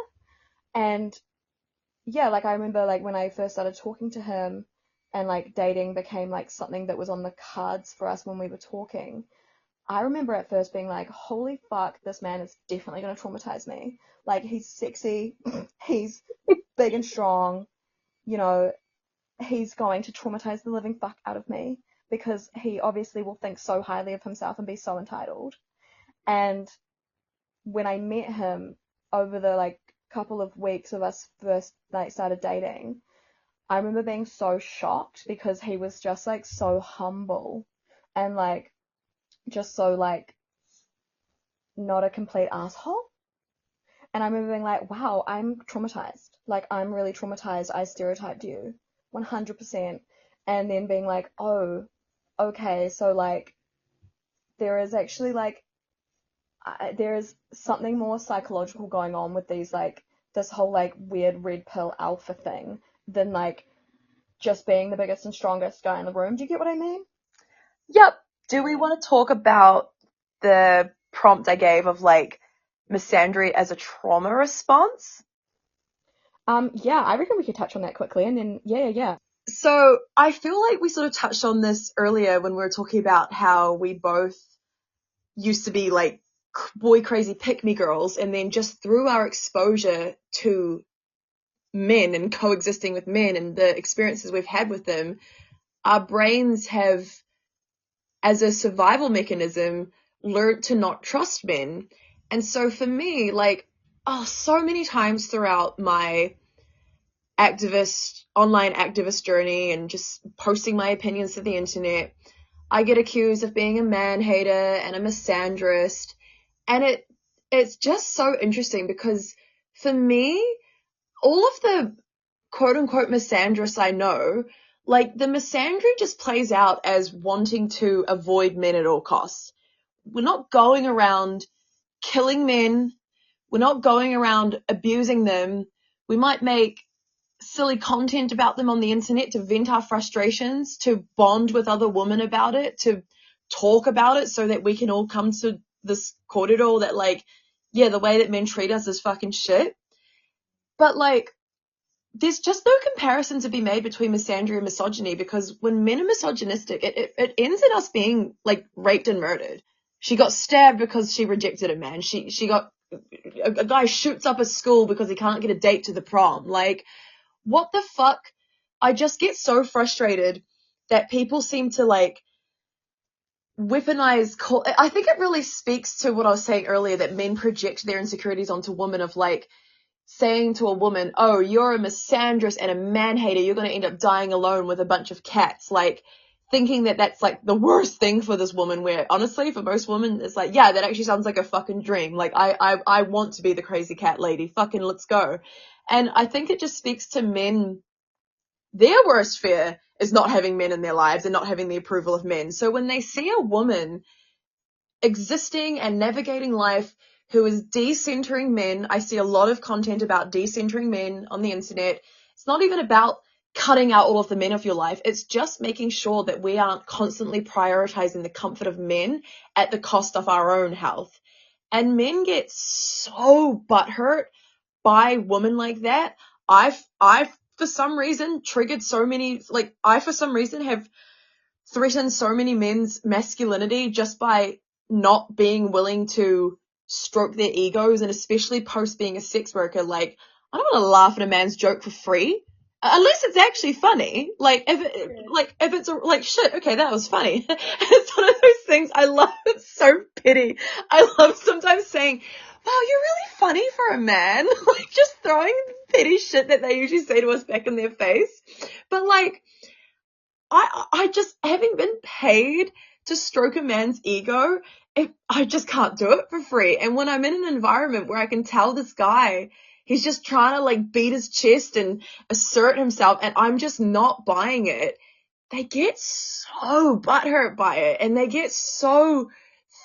And yeah, like I remember like when I first started talking to him, and like dating became like something that was on the cards for us when we were talking. I remember at first being like, holy fuck, this man is definitely going to traumatize me. Like, he's sexy, he's big and strong, you know, he's going to traumatize the living fuck out of me because he obviously will think so highly of himself and be so entitled. And when I met him over the like couple of weeks of us first like started dating, I remember being so shocked because he was just like so humble and like just so like not a complete asshole. And I remember being like, wow, I'm traumatized. Like, I'm really traumatized. I stereotyped you 100%. And then being like, oh, okay, so like, there is actually like, there is something more psychological going on with these, like, this whole like weird red pill alpha thing than like just being the biggest and strongest guy in the room. Do you get what I mean? Yep. Do we want to talk about the prompt I gave of like misandry as a trauma response? Yeah, I reckon we could touch on that quickly and then, yeah. So I feel like we sort of touched on this earlier when we were talking about how we both used to be like boy crazy pick me girls, and then just through our exposure to men and coexisting with men and the experiences we've had with them, our brains have, as a survival mechanism, learned to not trust men. And so for me, like, so many times throughout my online activist journey and just posting my opinions to the internet, I get accused of being a man hater and a misandrist. And it's just so interesting because for me, all of the quote unquote misandrists I know, like the misandry just plays out as wanting to avoid men at all costs. We're not going around killing men. We're not going around abusing them. We might make silly content about them on the internet to vent our frustrations, to bond with other women about it, to talk about it so that we can all come to this corridor that like, yeah, the way that men treat us is fucking shit. But like, there's just no comparison to be made between misandry and misogyny, because when men are misogynistic, it ends in us being like raped and murdered. She got stabbed because she rejected a man. She got a guy shoots up a school because he can't get a date to the prom. Like, what the fuck? I just get so frustrated that people seem to like weaponize. I think it really speaks to what I was saying earlier, that men project their insecurities onto women, of like saying to a woman, oh, you're a misandrist and a man hater, you're going to end up dying alone with a bunch of cats. Like, thinking that that's like the worst thing for this woman, where honestly for most women it's like, yeah, that actually sounds like a fucking dream. Like, I want to be the crazy cat lady. Fucking let's go. And I think it just speaks to men. Their worst fear is not having men in their lives and not having the approval of men. So when they see a woman existing and navigating life who is decentering men, I see a lot of content about decentering men on the internet. It's not even about cutting out all of the men of your life. It's just making sure that we aren't constantly prioritizing the comfort of men at the cost of our own health. And men get so butthurt by women like that. I've for some reason triggered so many, like, I for some reason have threatened so many men's masculinity just by not being willing to stroke their egos, and especially post being a sex worker. Like, I don't want to laugh at a man's joke for free. Unless it's actually funny. Like, if it's like, shit, okay, that was funny. It's one of those things I love. It's so petty. I love sometimes saying, wow, you're really funny for a man. Like, just throwing petty shit that they usually say to us back in their face. But like, I just, having been paid to stroke a man's ego, I just can't do it for free. And when I'm in an environment where I can tell this guy, he's just trying to like beat his chest and assert himself, and I'm just not buying it, they get so butthurt by it, and they get so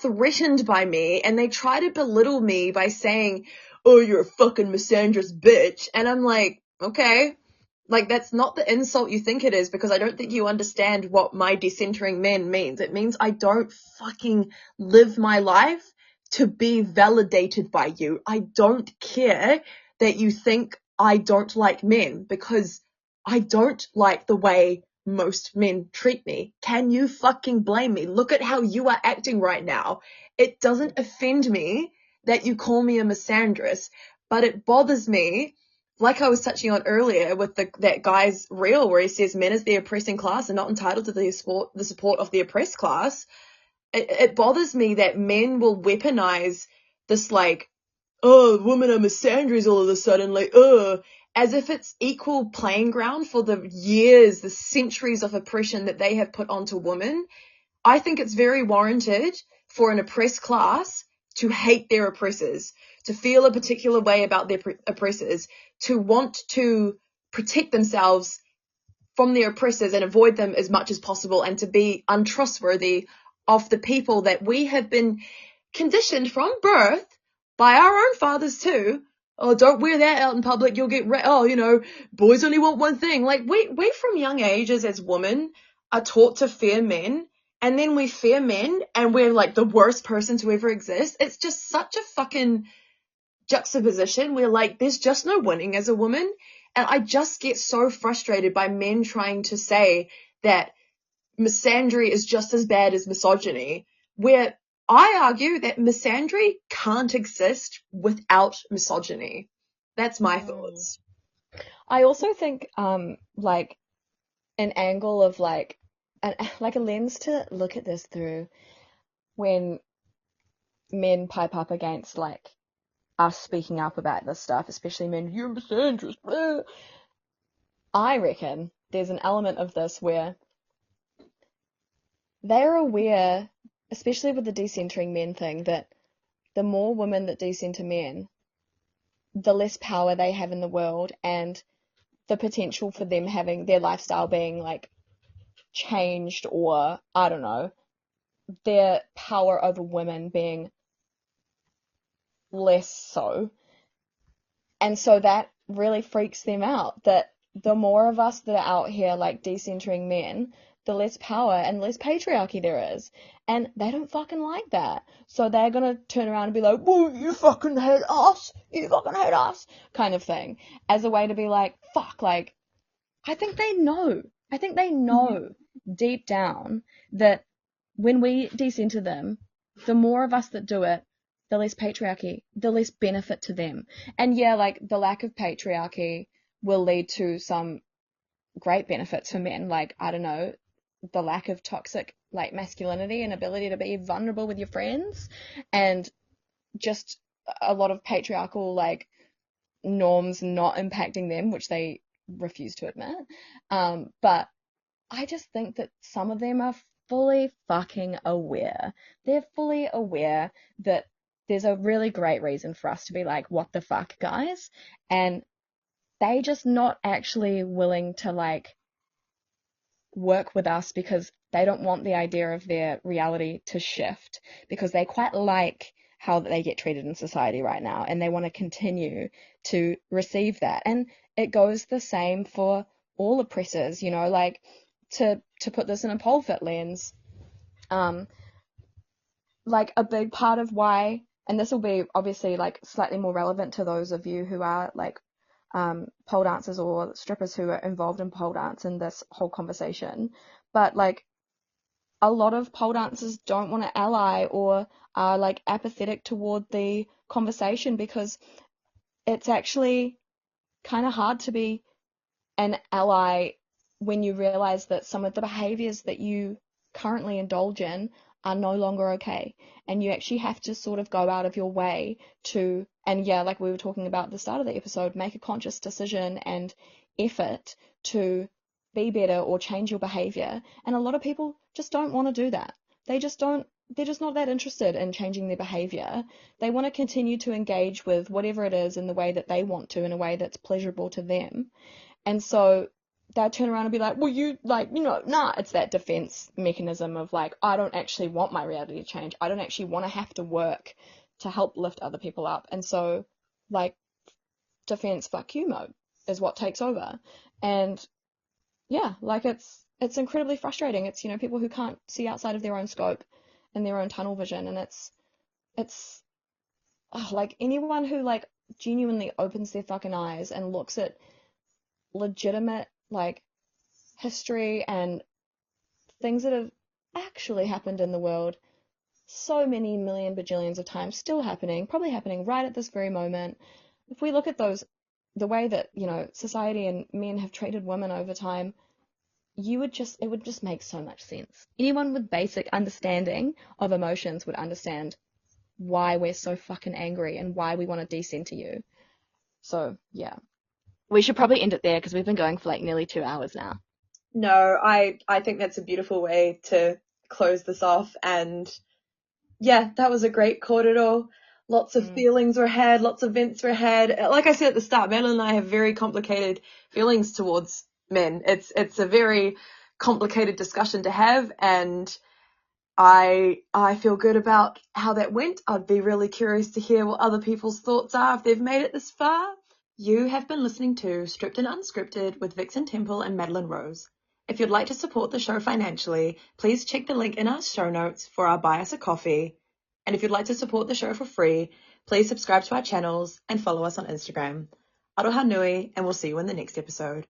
threatened by me, and they try to belittle me by saying, oh, you're a fucking misandrous bitch. And I'm like, okay, like, that's not the insult you think it is, because I don't think you understand what my decentering men means. It means I don't fucking live my life to be validated by you. I don't care that you think I don't like men, because I don't like the way most men treat me. Can you fucking blame me? Look at how you are acting right now. It doesn't offend me that you call me a misandrist, but it bothers me like I was touching on earlier with that guy's reel where he says men as the oppressing class are not entitled to the support of the oppressed class, it bothers me that men will weaponize this, like, oh, women are misandries all of a sudden, like, as if it's equal playing ground for the years, the centuries of oppression that they have put onto women. I think it's very warranted for an oppressed class to hate their oppressors, to feel a particular way about their oppressors, to want to protect themselves from their oppressors and avoid them as much as possible, and to be untrustworthy of the people that we have been conditioned from birth by our own fathers too. Oh, don't wear that out in public, you'll get boys only want one thing. Like, we from young ages as women are taught to fear men, and then we fear men and we're like the worst person to ever exist. It's just such a fucking juxtaposition. We're like, there's just no winning as a woman. And I just get so frustrated by men trying to say that misandry is just as bad as misogyny, where I argue that misandry can't exist without misogyny. That's my thoughts. I also think, like, an angle of, like, like a lens to look at this through when men pipe up against, like, us speaking up about this stuff, especially men, you're misandrist. Blah. I reckon there's an element of this where they're aware, especially with the decentering men thing, that the more women that decenter men, the less power they have in the world, and the potential for them having their lifestyle being, like, changed, or I don't know, their power over women being less so. And so that really freaks them out, that the more of us that are out here, like, decentering men, the less power and less patriarchy there is. And they don't fucking like that. So they're gonna turn around and be like, well, you fucking hate us, kind of thing. As a way to be like, fuck, like, I think they know. I think they know deep down that when we decenter them, the more of us that do it, the less patriarchy, the less benefit to them. And yeah, like, the lack of patriarchy will lead to some great benefits for men. Like, I don't know, the lack of toxic, like, masculinity and ability to be vulnerable with your friends, and just a lot of patriarchal, like, norms not impacting them, which they refuse to admit. But I just think that some of them are fully fucking aware. They're fully aware that there's a really great reason for us to be like, what the fuck, guys? And they just not actually willing to, like, work with us because they don't want the idea of their reality to shift, because they quite like how they get treated in society right now, and they want to continue to receive that. And it goes the same for all oppressors, like, to put this in a pole fit lens, like, a big part of why, and this will be obviously, like, slightly more relevant to those of you who are, like, pole dancers or strippers who are involved in pole dance in this whole conversation, but, like, a lot of pole dancers don't want to ally, or are, like, apathetic toward the conversation, because it's actually kind of hard to be an ally when you realize that some of the behaviors that you currently indulge in are no longer okay. And you actually have to sort of go out of your way to, and yeah, like we were talking about at the start of the episode, make a conscious decision and effort to be better or change your behavior. And a lot of people just don't want to do that. They're just not that interested in changing their behavior. They want to continue to engage with whatever it is in the way that they want to, in a way that's pleasurable to them. And so they'll turn around and be like, well, you, like, nah, it's that defense mechanism of, like, I don't actually want my reality to change. I don't actually want to have to work to help lift other people up. And so, like, defense fuck you mode is what takes over. And yeah, like, it's incredibly frustrating. It's, people who can't see outside of their own scope and their own tunnel vision. And it's like, anyone who, like, genuinely opens their fucking eyes and looks at legitimate, like, history and things that have actually happened in the world so many million bajillions of times, still happening, probably happening right at this very moment. If we look at those the way that, society and men have treated women over time, it would just make so much sense. Anyone with basic understanding of emotions would understand why we're so fucking angry and why we want to decenter you. So, yeah. We should probably end it there because we've been going for like nearly 2 hours now. No, I think that's a beautiful way to close this off. And yeah, that was a great corridor. Lots of feelings were had, lots of vents were had. Like I said at the start, Madeline and I have very complicated feelings towards men. It's a very complicated discussion to have, and I feel good about how that went. I'd be really curious to hear what other people's thoughts are if they've made it this far. You have been listening to Stripped and Unscripted with Vixen Temple and Madeline Rose. If you'd like to support the show financially, please check the link in our show notes for our Buy Us a Coffee. And if you'd like to support the show for free, please subscribe to our channels and follow us on Instagram. Aroha nui, and we'll see you in the next episode.